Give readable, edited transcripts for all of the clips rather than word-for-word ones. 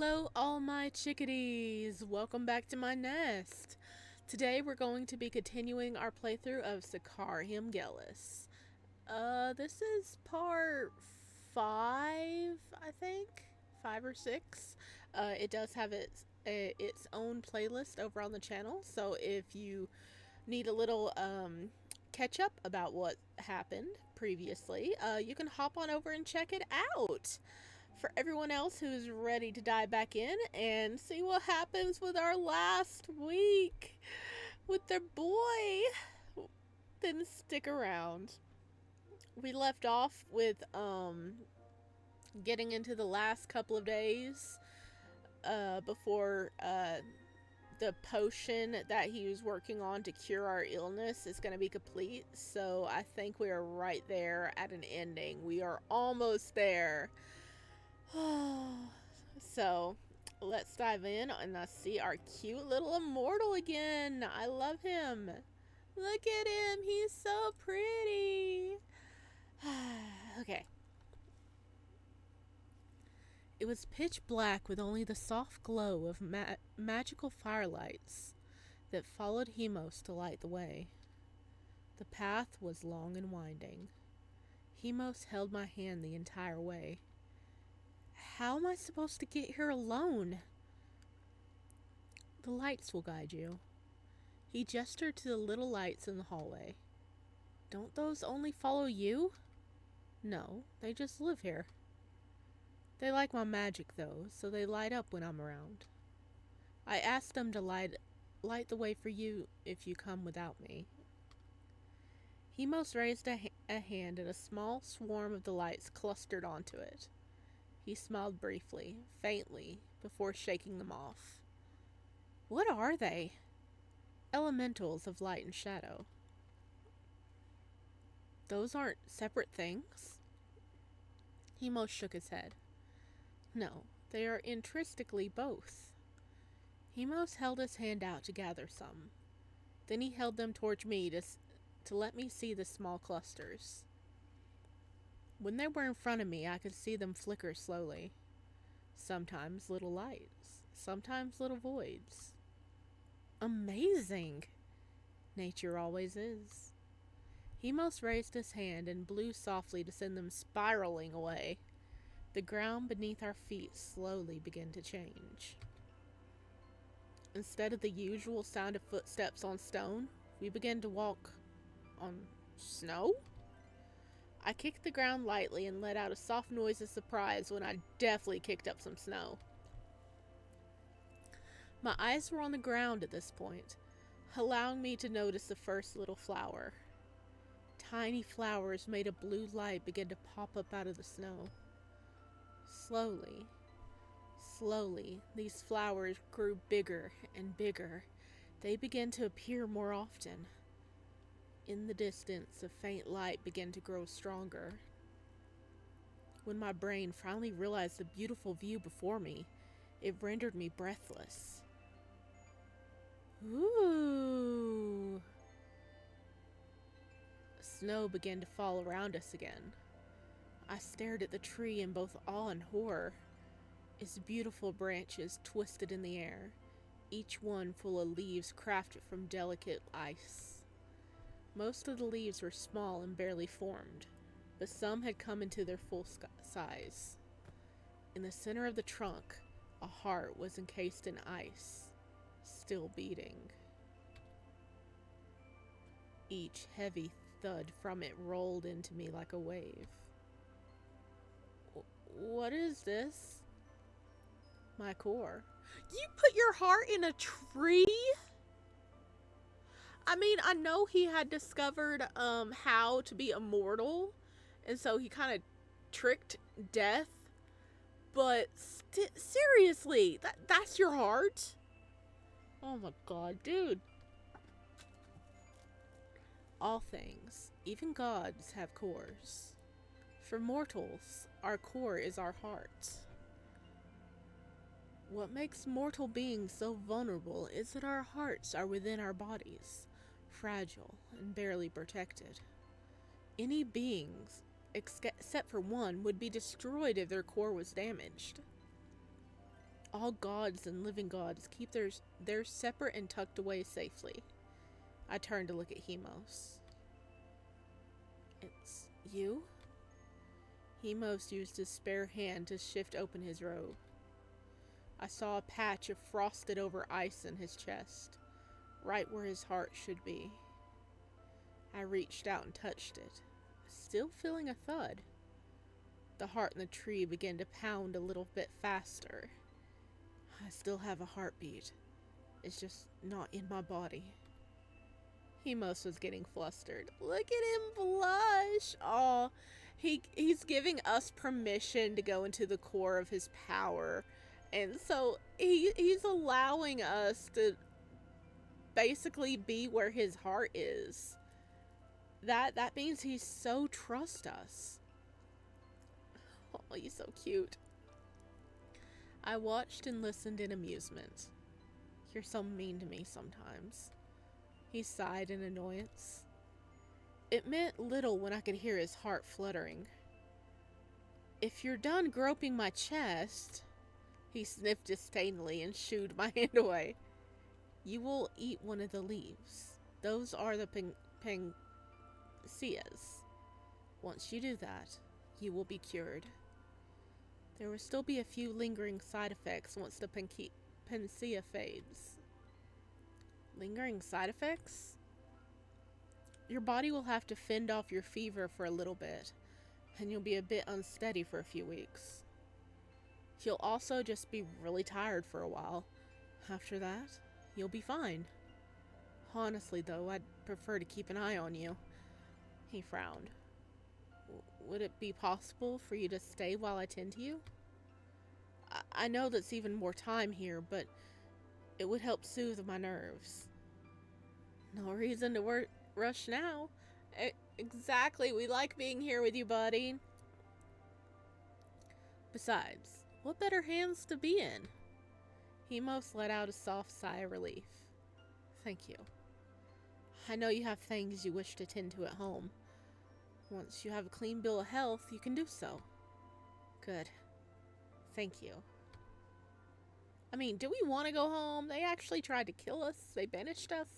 Hello, all my chickadees! Welcome back to my nest. Today we're going to be continuing our playthrough of Sacrarium Gelus. This is part 5, I think? 5 or 6. It does have its own playlist over on the channel, so if you need a little catch up about what happened previously, you can hop on over and check it out. For everyone else who's ready to dive back in and see what happens with our last week with their boy, then stick around. We left off with getting into the last couple of days before the potion that he was working on to cure our illness is going to be complete. So I think we are right there at an ending. We are almost there. So let's dive in and see our cute little Immortal again. I love him. Look at him. He's so pretty. Okay. It was pitch black with only the soft glow of magical firelights that followed Heimos to light the way. The path was long and winding. Heimos held my hand the entire way. How am I supposed to get here alone? The lights will guide you. He gestured to the little lights in the hallway. Don't those only follow you? No, they just live here. They like my magic though, so they light up when I'm around. I asked them to light the way for you if you come without me. Heimos raised a hand and a small swarm of the lights clustered onto it. He smiled briefly, faintly, before shaking them off. What are they? Elementals of light and shadow. Those aren't separate things? Heimos shook his head. No, they are intrinsically both. Heimos held his hand out to gather some. Then he held them towards me to let me see the small clusters. When they were in front of me, I could see them flicker slowly. Sometimes little lights, sometimes little voids. Amazing! Nature always is. Heimos raised his hand and blew softly to send them spiraling away. The ground beneath our feet slowly began to change. Instead of the usual sound of footsteps on stone, we began to walk on snow? I kicked the ground lightly and let out a soft noise of surprise when I definitely kicked up some snow. My eyes were on the ground at this point, allowing me to notice the first little flower. Tiny flowers made of blue light began to pop up out of the snow. Slowly, these flowers grew bigger and bigger. They began to appear more often. In the distance, a faint light began to grow stronger. When my brain finally realized the beautiful view before me, it rendered me breathless. Ooh! Snow began to fall around us again. I stared at the tree in both awe and horror. Its beautiful branches twisted in the air, each one full of leaves crafted from delicate ice. Most of the leaves were small and barely formed, but some had come into their full size. In the center of the trunk, a heart was encased in ice, still beating. Each heavy thud from it rolled into me like a wave. What is this? My core. You put your heart in a tree? I mean, I know he had discovered how to be immortal, and so he kind of tricked death, but seriously, that's your heart? Oh my god, dude. All things, even gods, have cores. For mortals, our core is our heart. What makes mortal beings so vulnerable is that our hearts are within our bodies, fragile and barely protected. Any beings, except for one, would be destroyed if their core was damaged. All gods and living gods keep theirs separate and tucked away safely. I turned to look at Heimos. It's you? Heimos used his spare hand to shift open his robe. I saw a patch of frosted over ice in his chest, right where his heart should be. I reached out and touched it, still feeling a thud. The heart in the tree began to pound a little bit faster. I still have a heartbeat. It's just not in my body. Heimos was getting flustered. Look at him blush. Aw, he's giving us permission to go into the core of his power. And so he's allowing us to basically be where his heart is. That means he so trusts us. Oh, he's so cute. I watched and listened in amusement. You're so mean to me sometimes. He sighed in annoyance. It meant little when I could hear his heart fluttering. If you're done groping my chest, he sniffed disdainfully and shooed my hand away. You will eat one of the leaves. Those are the panacceas. Once you do that, you will be cured. There will still be a few lingering side effects once the panacea fades. Lingering side effects? Your body will have to fend off your fever for a little bit, and you'll be a bit unsteady for a few weeks. You'll also just be really tired for a while. After that, you'll be fine. Honestly, though, I'd prefer to keep an eye on you. He frowned. Would it be possible for you to stay while I tend to you? I know that's even more time here, but it would help soothe my nerves. No reason to rush now. Exactly, we like being here with you, buddy. Besides, what better hands to be in? Heimos let out a soft sigh of relief. Thank you. I know you have things you wish to tend to at home. Once you have a clean bill of health, you can do so. Good. Thank you. I mean, do we want to go home? They actually tried to kill us. They banished us.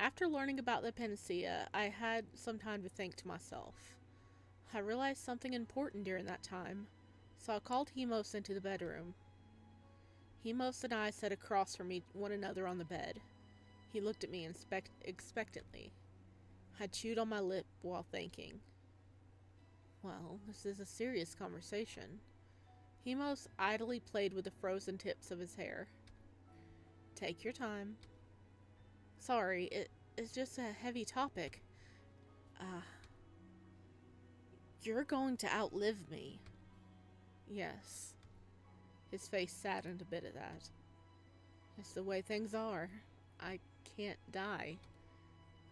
After learning about the panacea, I had some time to think to myself. I realized something important during that time, so I called Heimos into the bedroom. Heimos and I sat across from one another on the bed. He looked at me expectantly. I chewed on my lip while thinking. Well, this is a serious conversation. Heimos idly played with the frozen tips of his hair. Take your time. Sorry, it's just a heavy topic. You're going to outlive me. Yes. His face saddened a bit at that. It's the way things are. I can't die.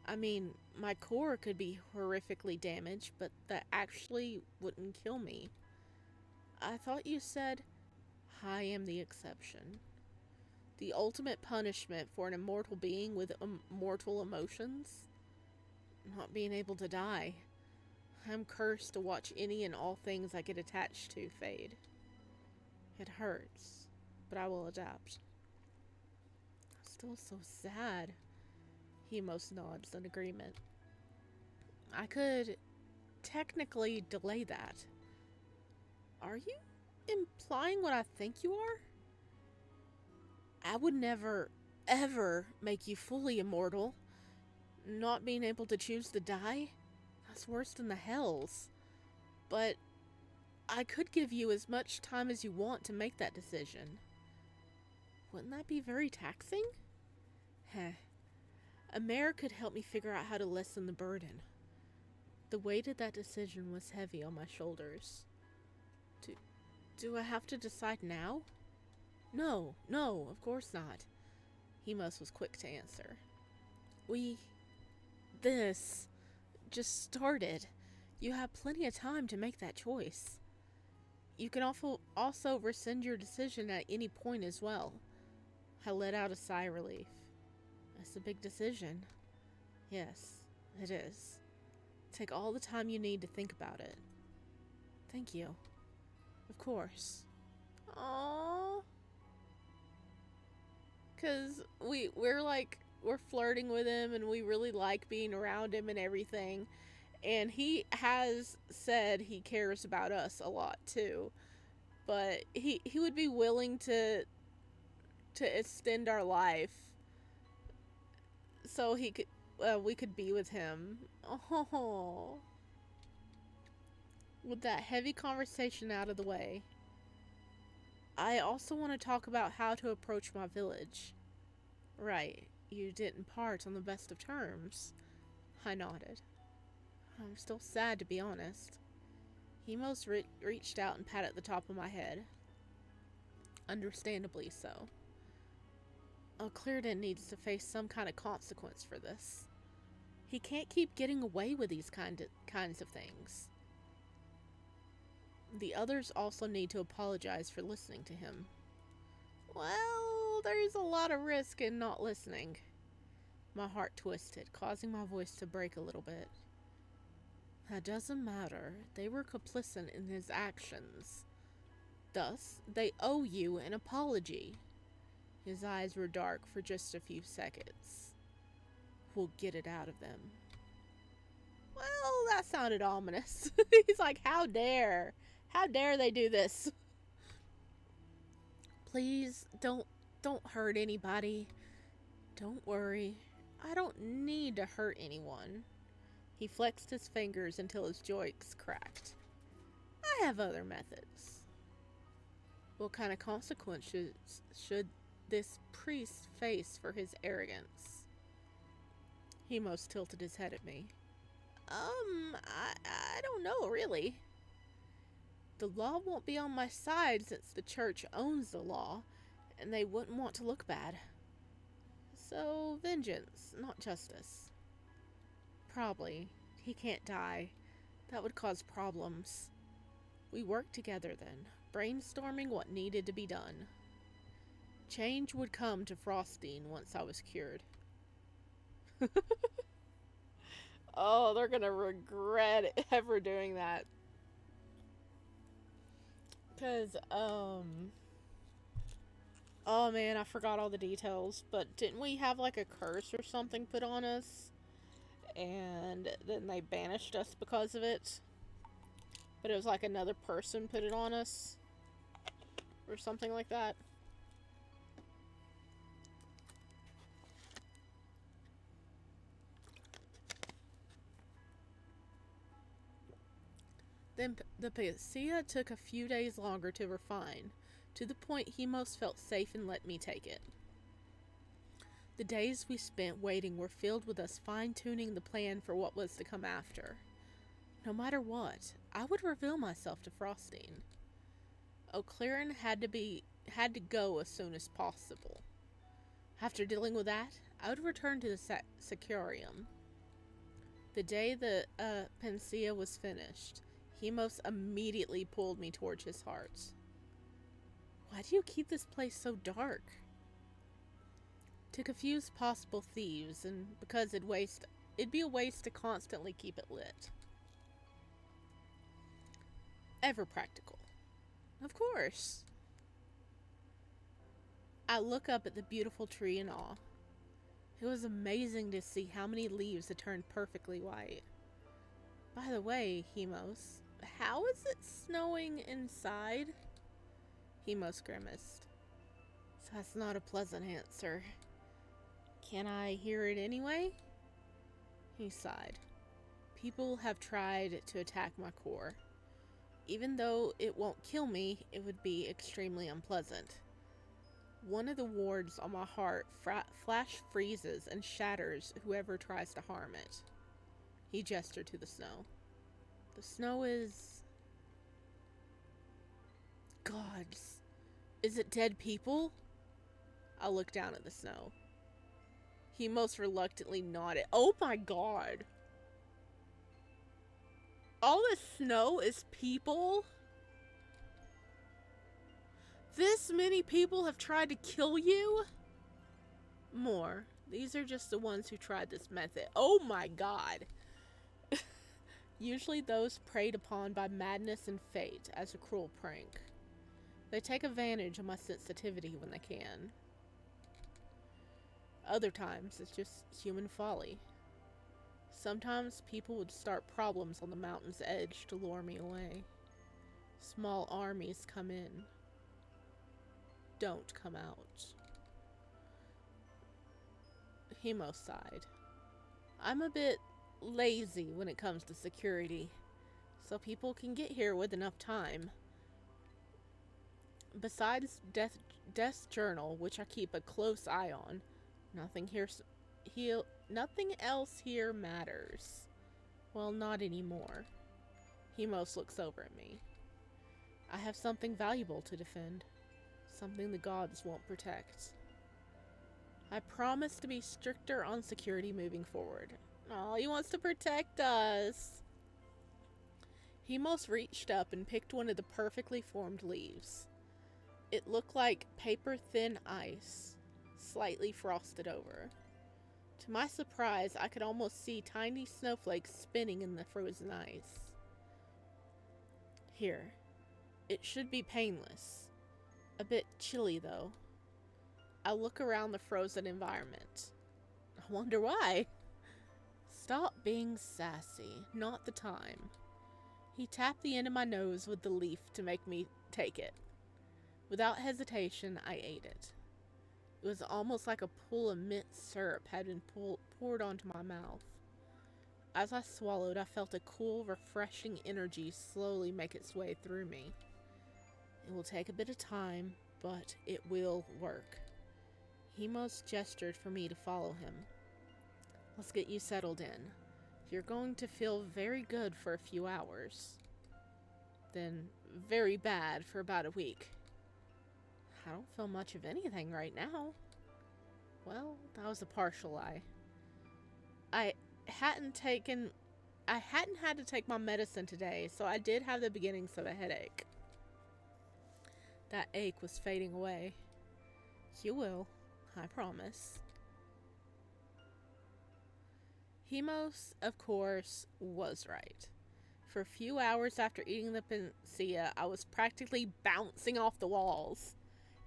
I mean, my core could be horrifically damaged, but that actually wouldn't kill me. I thought you said, I am the exception. The ultimate punishment for an immortal being with immortal emotions? Not being able to die. I'm cursed to watch any and all things I get attached to fade. It hurts, but I will adapt. Still so sad. Heimos nods in agreement. I could technically delay that. Are you implying what I think you are? I would never, ever make you fully immortal. Not being able to choose to die? That's worse than the hells. But I could give you as much time as you want to make that decision. Wouldn't that be very taxing? Heh. A mare could help me figure out how to lessen the burden. The weight of that decision was heavy on my shoulders. Do I have to decide now? No, of course not. Heimos was quick to answer. This just started. You have plenty of time to make that choice. You can also rescind your decision at any point as well. I let out a sigh of relief. It's a big decision. Yes, it is. Take all the time you need to think about it. Thank you. Of course. Aww. Cause we're flirting with him and we really like being around him and everything. And he has said he cares about us a lot too. But he would be willing to extend our life so he could we could be with him. Oh, with that heavy conversation out of the way, I also want to talk about how to approach my village. Right, you didn't part on the best of terms. I nodded. I'm still sad, to be honest. Heimos reached out and patted the top of my head. Understandably so. Clearden needs to face some kind of consequence for this. He can't keep getting away with these kinds of things. The others also need to apologize for listening to him. Well, there's a lot of risk in not listening. My heart twisted, causing my voice to break a little bit. That doesn't matter. They were complicit in his actions. Thus, they owe you an apology. His eyes were dark for just a few seconds. We'll get it out of them. Well, that sounded ominous. He's like, how dare? How dare they do this? Please, don't hurt anybody. Don't worry. I don't need to hurt anyone. He flexed his fingers until his joints cracked. I have other methods. What kind of consequences should this priest face for his arrogance? He most tilted his head at me. I don't know, really. The law won't be on my side since the church owns the law, and they wouldn't want to look bad. So, vengeance, not justice. Probably. He can't die. That would cause problems. We worked together then, brainstorming what needed to be done. Change would come to Frostine once I was cured. Oh, they're gonna regret ever doing that. Because, oh man, I forgot all the details, but didn't we have like a curse or something put on us? And then they banished us because of it? But it was like another person put it on us? Or something like that? Then the panacea took a few days longer to refine, to the point he most felt safe and let me take it. The days we spent waiting were filled with us fine-tuning the plan for what was to come after. No matter what, I would reveal myself to Frostine. O'Claren had to go as soon as possible. After dealing with that, I would return to the Sacrarium. The day the panacea was finished, Heimos immediately pulled me towards his heart. Why do you keep this place so dark? To confuse possible thieves, and because it'd be a waste to constantly keep it lit. Ever practical. Of course. I look up at the beautiful tree in awe. It was amazing to see how many leaves had turned perfectly white. By the way, Heimos, how is it snowing inside? Heimos grimaced. That's not a pleasant answer. Can I hear it anyway? He sighed. People have tried to attack my core. Even though it won't kill me, it would be extremely unpleasant. One of the wards on my heart flash freezes and shatters whoever tries to harm it. He gestured to the snow. The snow is... Gods. Is it dead people? I looked down at the snow. He most reluctantly nodded. Oh my god. All this snow is people? This many people have tried to kill you? More. These are just the ones who tried this method. Oh my god. Usually those preyed upon by madness and fate as a cruel prank. They take advantage of my sensitivity when they can. Other times, it's just human folly. Sometimes people would start problems on the mountain's edge to lure me away. Small armies come in. Don't come out. Heimos sighed. I'm a bit lazy when it comes to security, so people can get here with enough time. Besides Death's journal, which I keep a close eye on, nothing nothing else here matters. Well, not anymore. Heimos looks over at me. I have something valuable to defend. Something the gods won't protect. I promise to be stricter on security moving forward. Oh, he wants to protect us. Heimos reached up and picked one of the perfectly formed leaves. It looked like paper-thin ice, slightly frosted over. To my surprise, I could almost see tiny snowflakes spinning in the frozen ice. Here. It should be painless. A bit chilly, though. I look around the frozen environment. I wonder why. Stop being sassy. Not the time. He tapped the end of my nose with the leaf to make me take it. Without hesitation, I ate it. It was almost like a pool of mint syrup had been poured onto my mouth. As I swallowed, I felt a cool, refreshing energy slowly make its way through me. It will take a bit of time, but it will work. Heimos gestured for me to follow him. Let's get you settled in. You're going to feel very good for a few hours. Then very bad for about a week. I don't feel much of anything right now. Well, that was a partial lie. I hadn't had to take my medicine today, so I did have the beginnings of a headache. That ache was fading away. You will, I promise. Heimos, of course, was right. For a few hours after eating the panacea, I was practically bouncing off the walls.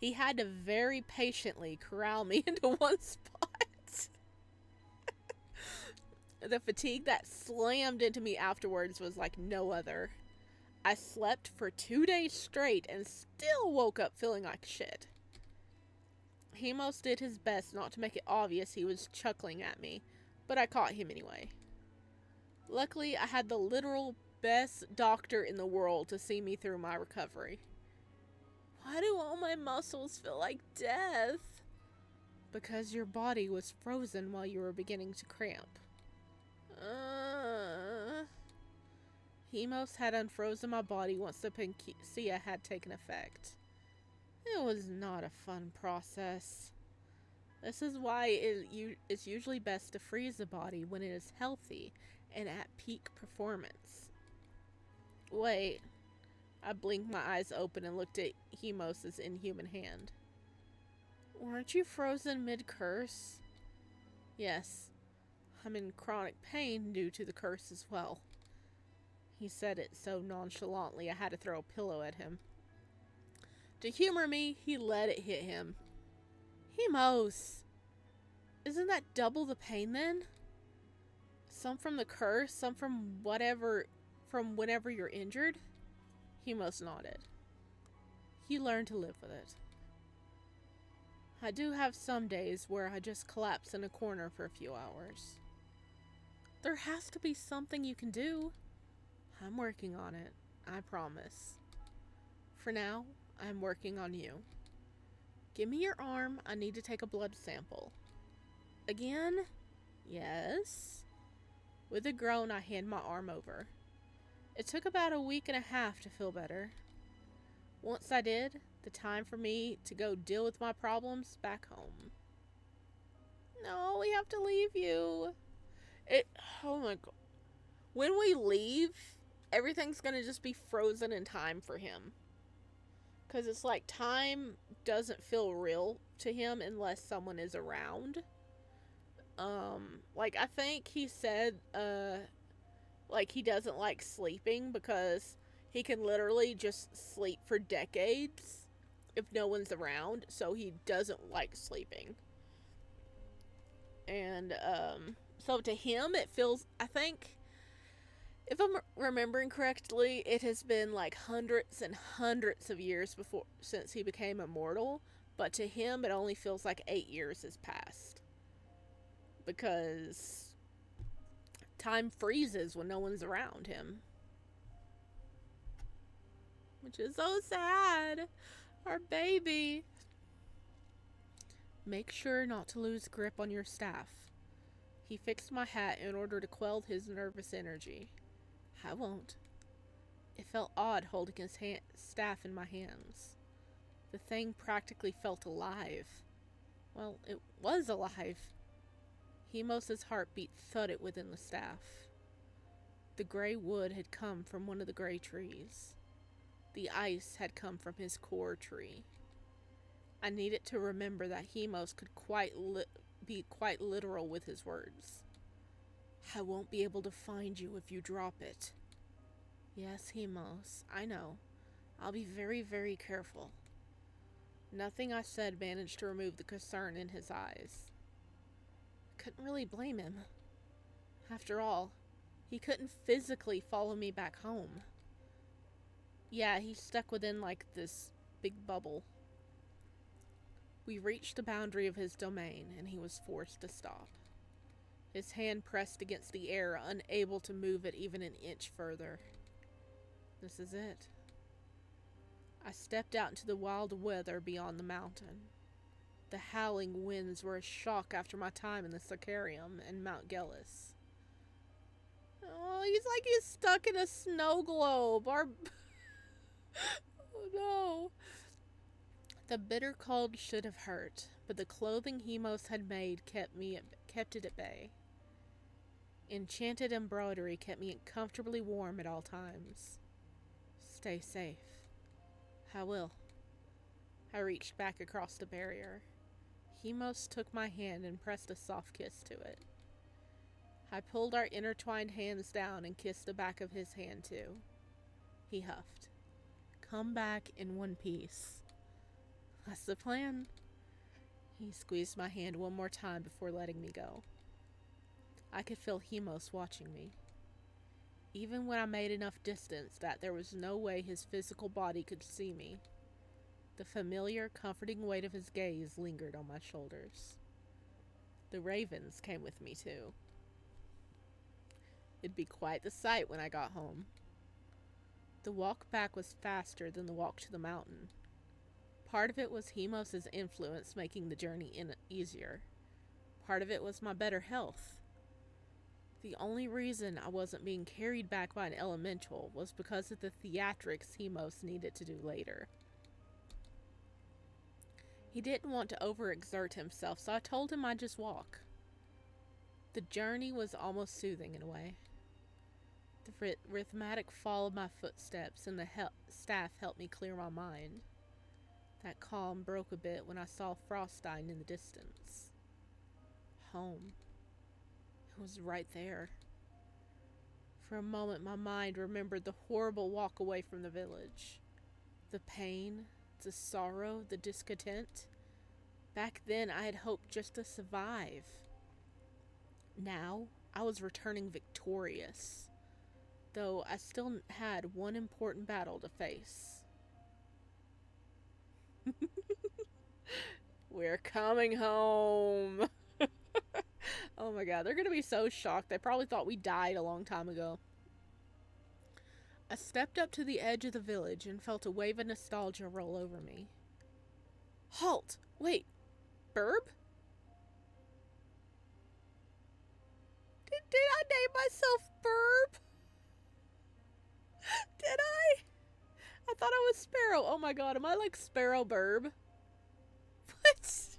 He had to very patiently corral me into one spot. The fatigue that slammed into me afterwards was like no other. I slept for 2 days straight and still woke up feeling like shit. Heimos did his best not to make it obvious he was chuckling at me, but I caught him anyway. Luckily, I had the literal best doctor in the world to see me through my recovery. Why do all my muscles feel like death? Because your body was frozen while you were beginning to cramp. Heimos had unfrozen my body once the panacea had taken effect. It was not a fun process. This is why it's usually best to freeze the body when it is healthy and at peak performance. Wait. I blinked my eyes open and looked at Heimos' inhuman hand. Weren't you frozen mid-curse? Yes. I'm in chronic pain due to the curse as well. He said it so nonchalantly I had to throw a pillow at him. To humor me, he let it hit him. Heimos! Isn't that double the pain then? Some from the curse, some from whenever you're injured? Heimos nodded. You learn to live with it. I do have some days where I just collapse in a corner for a few hours. There has to be something you can do. I'm working on it, I promise. For now, I'm working on you. Give me your arm, I need to take a blood sample. Again? Yes? With a groan, I hand my arm over. It took about a week and a half to feel better. Once I did, the time for me to go deal with my problems back home. No, we have to leave you. Oh my god. When we leave, everything's gonna just be frozen in time for him. Because it's like time doesn't feel real to him unless someone is around. Like I think he said, like he doesn't like sleeping because he can literally just sleep for decades if no one's around, so he doesn't like sleeping. And so to him, it feels, I think, if I'm remembering correctly, it has been like hundreds and hundreds of years before since he became immortal, but to him, it only feels like 8 years has passed because time freezes when no one's around him, which is so sad. Our baby. Make sure not to lose grip on your staff. He fixed my hat in order to quell his nervous energy. I won't. It felt odd holding his staff in my hands. The thing practically felt alive. Well, it was alive. Heimos' heartbeat thudded within the staff. The gray wood had come from one of the gray trees. The ice had come from his core tree. I needed to remember that Heimos could be quite literal with his words. I won't be able to find you if you drop it. Yes, Heimos, I know. I'll be very, very careful. Nothing I said managed to remove the concern in his eyes. Couldn't really blame him. After all, he couldn't physically follow me back home. Yeah, he's stuck within like this big bubble. We reached the boundary of his domain, and he was forced to stop. His hand pressed against the air, unable to move it even an inch further. This is it. I stepped out into the wild weather beyond the mountain. The howling winds were a shock after my time in the Sacrarium and Mount Gelus. Oh, he's stuck in a snow globe. Oh no. The bitter cold should have hurt, but the clothing Heimos had made kept it at bay. Enchanted embroidery kept me comfortably warm at all times. Stay safe. I will. I reached back across the barrier. Heimos took my hand and pressed a soft kiss to it. I pulled our intertwined hands down and kissed the back of his hand too. He huffed. Come back in one piece. That's the plan. He squeezed my hand one more time before letting me go. I could feel Heimos watching me. Even when I made enough distance that there was no way his physical body could see me, the familiar, comforting weight of his gaze lingered on my shoulders. The ravens came with me too. It'd be quite the sight when I got home. The walk back was faster than the walk to the mountain. Part of it was Heimos' influence making the journey easier. Part of it was my better health. The only reason I wasn't being carried back by an elemental was because of the theatrics Heimos needed to do later. He didn't want to overexert himself, so I told him I'd just walk. The journey was almost soothing in a way. The rhythmic fall of my footsteps and the staff helped me clear my mind. That calm broke a bit when I saw Frostine in the distance. Home. It was right there. For a moment, my mind remembered the horrible walk away from the village. The pain, the sorrow, the discontent. Back then, I had hoped just to survive. Now, I was returning victorious, though I still had one important battle to face. We're coming home. Oh my god, they're gonna be so shocked. They probably thought we died a long time ago. I stepped up to the edge of the village and felt a wave of nostalgia roll over me. Halt! Wait, Burb? Did I name myself Burb? Did I? I thought I was Sparrow. Oh my god, am I like Sparrow Burb? What?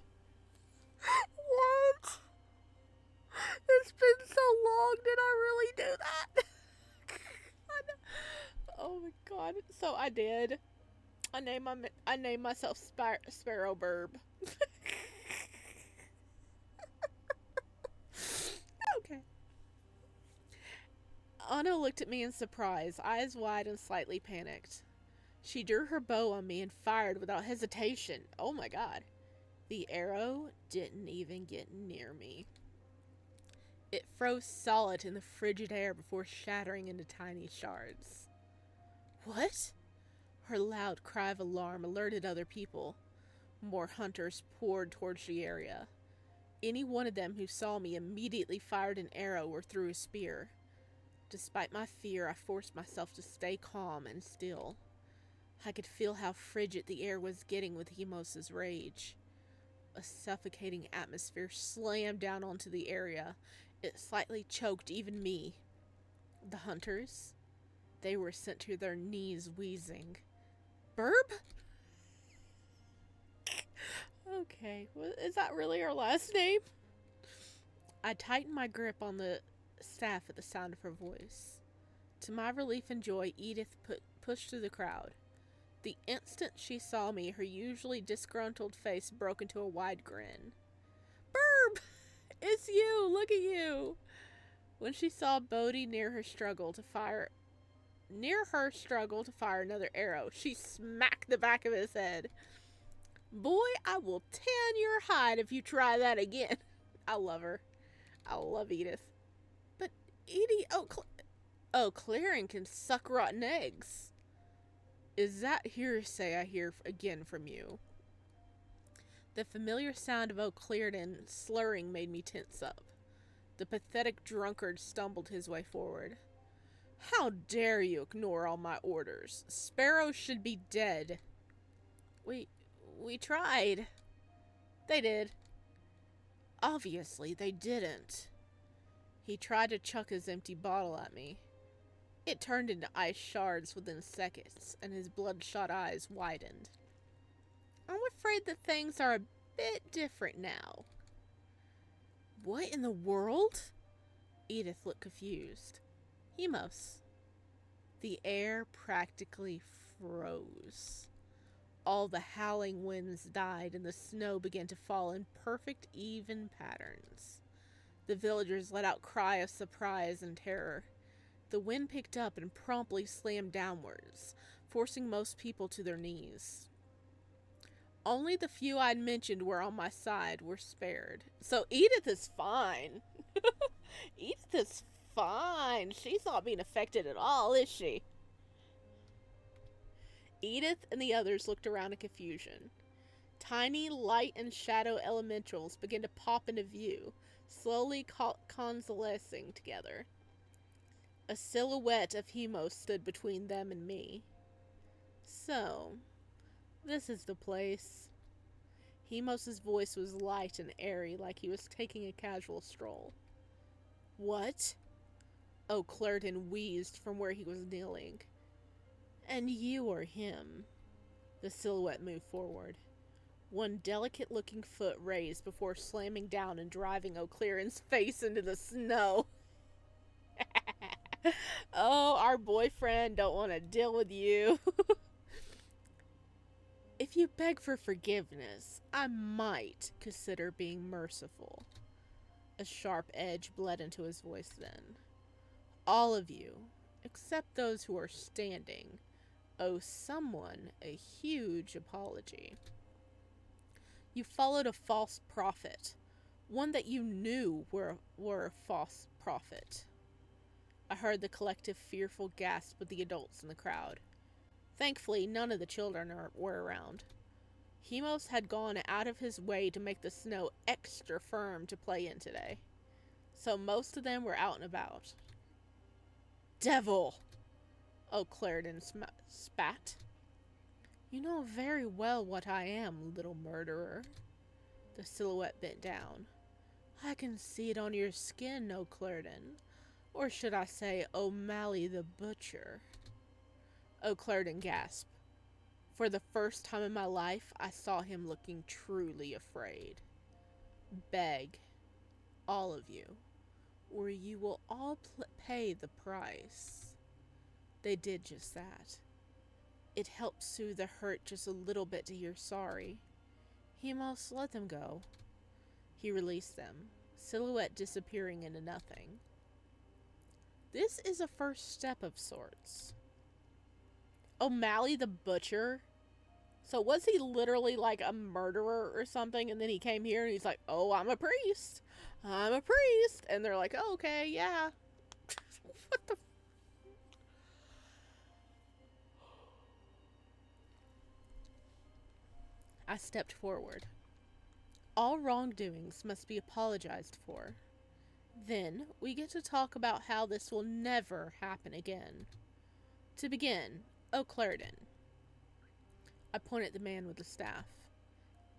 What? It's been so long. Did I really do that? Oh my god. So I did. I named myself Sparrow Burb. Okay. Anna looked at me in surprise, eyes wide and slightly panicked. She drew her bow on me and fired without hesitation. Oh my god. The arrow didn't even get near me. It froze solid in the frigid air before shattering into tiny shards. What? Her loud cry of alarm alerted other people. More hunters poured towards the area. Any one of them who saw me immediately fired an arrow or threw a spear. Despite my fear, I forced myself to stay calm and still. I could feel how frigid the air was getting with Heimos' rage. A suffocating atmosphere slammed down onto the area. It slightly choked even me. The hunters, they were sent to their knees wheezing. Burb? Okay, well, is that really her last name? I tightened my grip on the staff at the sound of her voice. To my relief and joy, Edith pushed through the crowd. The instant she saw me, her usually disgruntled face broke into a wide grin. Burb! It's you! Look at you! When she saw Bodhi near her struggle to fire another arrow, she smacked the back of his head. Boy, I will tan your hide if you try that again. I love her. I love Edith. But Edie, Clarin can suck rotten eggs. Is that hearsay I hear again from you? The familiar sound of O'Clearden slurring made me tense up. The pathetic drunkard stumbled his way forward. How dare you ignore all my orders? Sparrows should be dead. We tried. They did. Obviously, they didn't. He tried to chuck his empty bottle at me. It turned into ice shards within seconds, and his bloodshot eyes widened. I'm afraid that things are a bit different now. What in the world? Edith looked confused. Heimos. The air practically froze. All the howling winds died, and the snow began to fall in perfect, even patterns. The villagers let out cries of surprise and terror. The wind picked up and promptly slammed downwards, forcing most people to their knees. Only the few I'd mentioned were on my side were spared. So Edith is fine. Edith is fine. She's not being affected at all, is she? Edith and the others looked around in confusion. Tiny light and shadow elementals began to pop into view, slowly coalescing together. A silhouette of Heimos stood between them and me. So, this is the place. Heimos' voice was light and airy, like he was taking a casual stroll. What? O'Clearden wheezed from where he was kneeling. And you are him. The silhouette moved forward. One delicate-looking foot raised before slamming down and driving O'Clearden's face into the snow. Oh, our boyfriend don't want to deal with you. If you beg for forgiveness, I might consider being merciful. A sharp edge bled into his voice then. All of you, except those who are standing, owe someone a huge apology. You followed a false prophet, one that you knew were a false prophet. I heard the collective fearful gasp of the adults in the crowd. Thankfully, none of the children were around. Heimos had gone out of his way to make the snow extra firm to play in today, so most of them were out and about. Devil! O'Clearden spat. You know very well what I am, little murderer. The silhouette bent down. I can see it on your skin, O'Clearden. Or should I say O'Malley the Butcher? O'Clearden gasped. For the first time in my life, I saw him looking truly afraid. Beg, all of you, or you will all pay the price. They did just that. It helped soothe the hurt just a little bit to hear sorry. Heimos, let them go. He released them, silhouette disappearing into nothing. This is a first step of sorts. O'Malley the Butcher? So was he literally like a murderer or something? And then he came here and he's like, oh, I'm a priest. I'm a priest. And they're like, oh, okay, yeah. What the? I stepped forward. All wrongdoings must be apologized for. Then we get to talk about how this will never happen again. To begin, O'Clarion. I point at the man with the staff.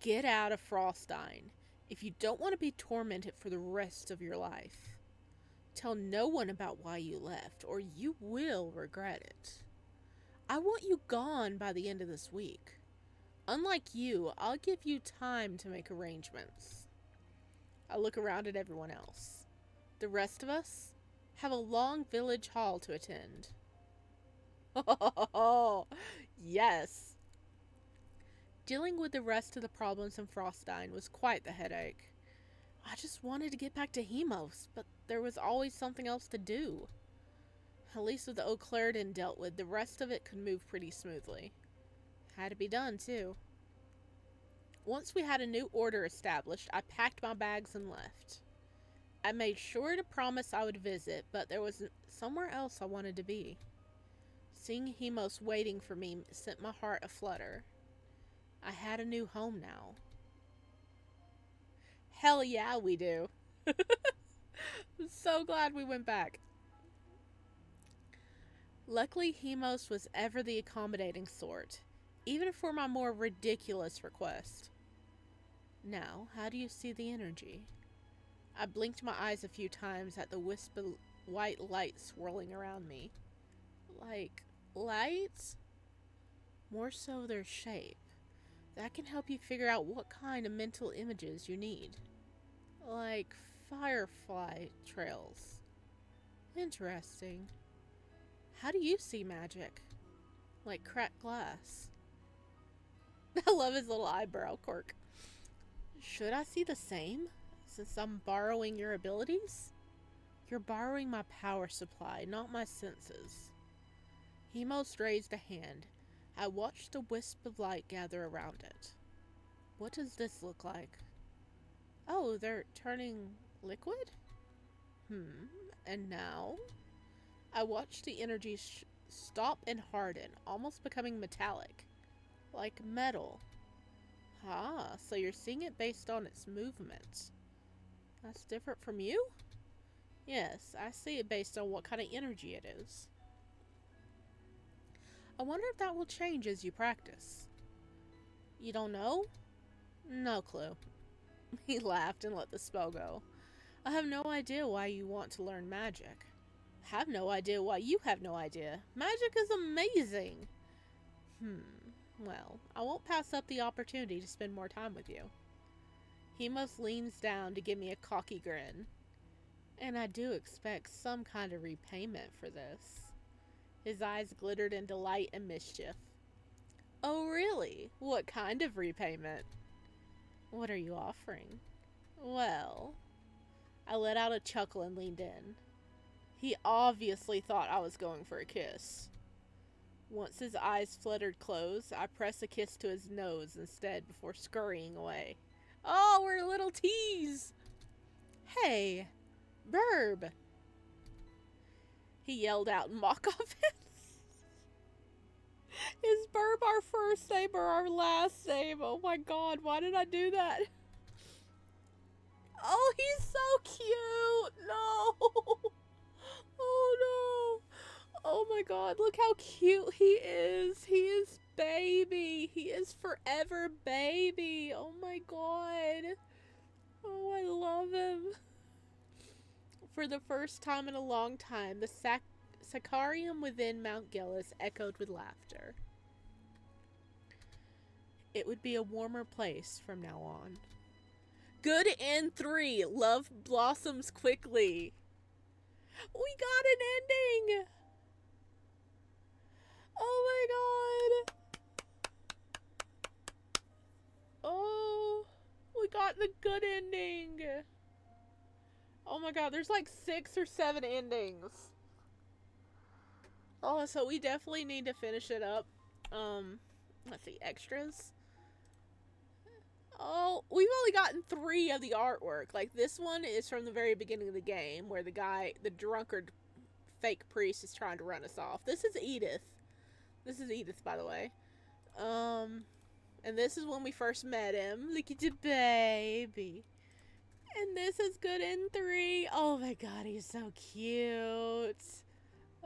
Get out of Frostine if you don't want to be tormented for the rest of your life. Tell no one about why you left, or you will regret it. I want you gone by the end of this week. Unlike you, I'll give you time to make arrangements. I look around at everyone else. The rest of us have a long village hall to attend. Oh, yes. Dealing with the rest of the problems in Frostine was quite the headache. I just wanted to get back to Heimos, but there was always something else to do. At least with the O'Clarion dealt with, the rest of it could move pretty smoothly. Had to be done, too. Once we had a new order established, I packed my bags and left. I made sure to promise I would visit, but there was somewhere else I wanted to be. Seeing Heimos waiting for me sent my heart aflutter. I had a new home now. Hell yeah, we do. I'm so glad we went back. Luckily, Heimos was ever the accommodating sort, even for my more ridiculous request. Now, how do you see the energy? I blinked my eyes a few times at the wisp of white light swirling around me. Like, lights? More so their shape. That can help you figure out what kind of mental images you need. Like firefly trails. Interesting. How do you see magic? Like cracked glass. I love his little eyebrow quirk. Should I see the same? Since I'm borrowing your abilities? You're borrowing my power supply, not my senses. Heimos raised a hand. I watched a wisp of light gather around it. What does this look like? Oh, they're turning liquid? And now? I watched the energy stop and harden, almost becoming metallic. Like metal. Ah, so you're seeing it based on its movement. That's different from you? Yes, I see it based on what kind of energy it is. I wonder if that will change as you practice. You don't know? No clue. He laughed and let the spell go. I have no idea why you want to learn magic. I have no idea why you have no idea. Magic is amazing. Well, I won't pass up the opportunity to spend more time with you. Heimos leans down to give me a cocky grin. And I do expect some kind of repayment for this. His eyes glittered in delight and mischief. Oh, really? What kind of repayment? What are you offering? Well, I let out a chuckle and leaned in. He obviously thought I was going for a kiss. Once his eyes fluttered closed, I pressed a kiss to his nose instead before scurrying away. Oh, we're a little tease! Hey, Burb! He yelled out in mock offense. Is Burb our first name or our last name? Oh my god, why did I do that? Oh, he's so cute! No! Oh no! Oh my god, look how cute he is! He is baby! He is forever baby! Oh my god! Oh, I love him! For the first time in a long time, the Sacrarium within Mount Gelus echoed with laughter. It would be a warmer place from now on. Good and 3. Love blossoms quickly. We got an ending. Oh my god. Oh, we got the good ending. Oh my god, there's like 6 or 7 endings. Oh, so we definitely need to finish it up. Um, let's see, extras. Oh, we've only gotten 3 of the artwork. Like, this one is from the very beginning of the game, where the guy, the drunkard fake priest, is trying to run us off. This is Edith. This is Edith, by the way. Um, and this is when we first met him. Look at the baby. And this is good in 3. Oh my god, he's so cute.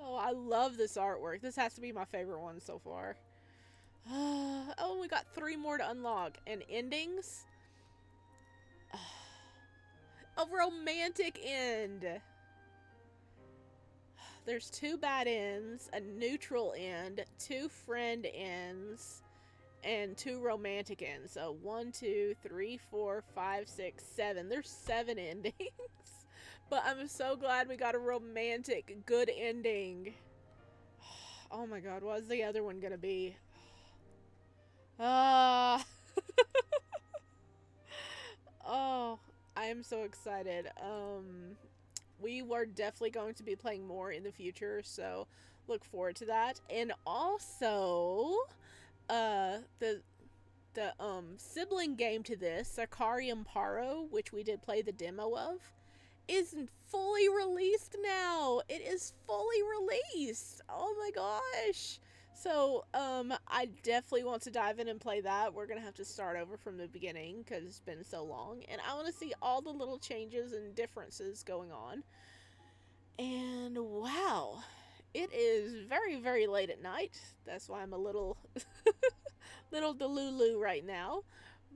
Oh, I love this artwork. This has to be my favorite one so far. Oh, we got 3 more to unlock. And endings? A romantic end. There's 2 bad ends, a neutral end, 2 friend ends, and 2 romantic ends. So 1, 2, 3, 4, 5, 6, 7. There's 7 endings. But I'm so glad we got a romantic good ending. Oh my god, what is the other one gonna be? Ah. Oh, I am so excited. We were definitely going to be playing more in the future, so look forward to that. And also, the sibling game to this, Sacrarium Paro, which we did play the demo of, is fully released now. It is fully released. Oh my gosh. So, I definitely want to dive in and play that. We're gonna have to start over from the beginning because it's been so long. And I want to see all the little changes and differences going on. And wow, it is very, very late at night. That's why I'm a little, little delulu right now.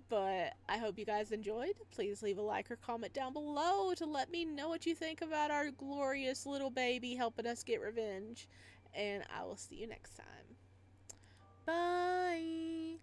But I hope you guys enjoyed. Please leave a like or comment down below to let me know what you think about our glorious little baby helping us get revenge. And I will see you next time. Bye!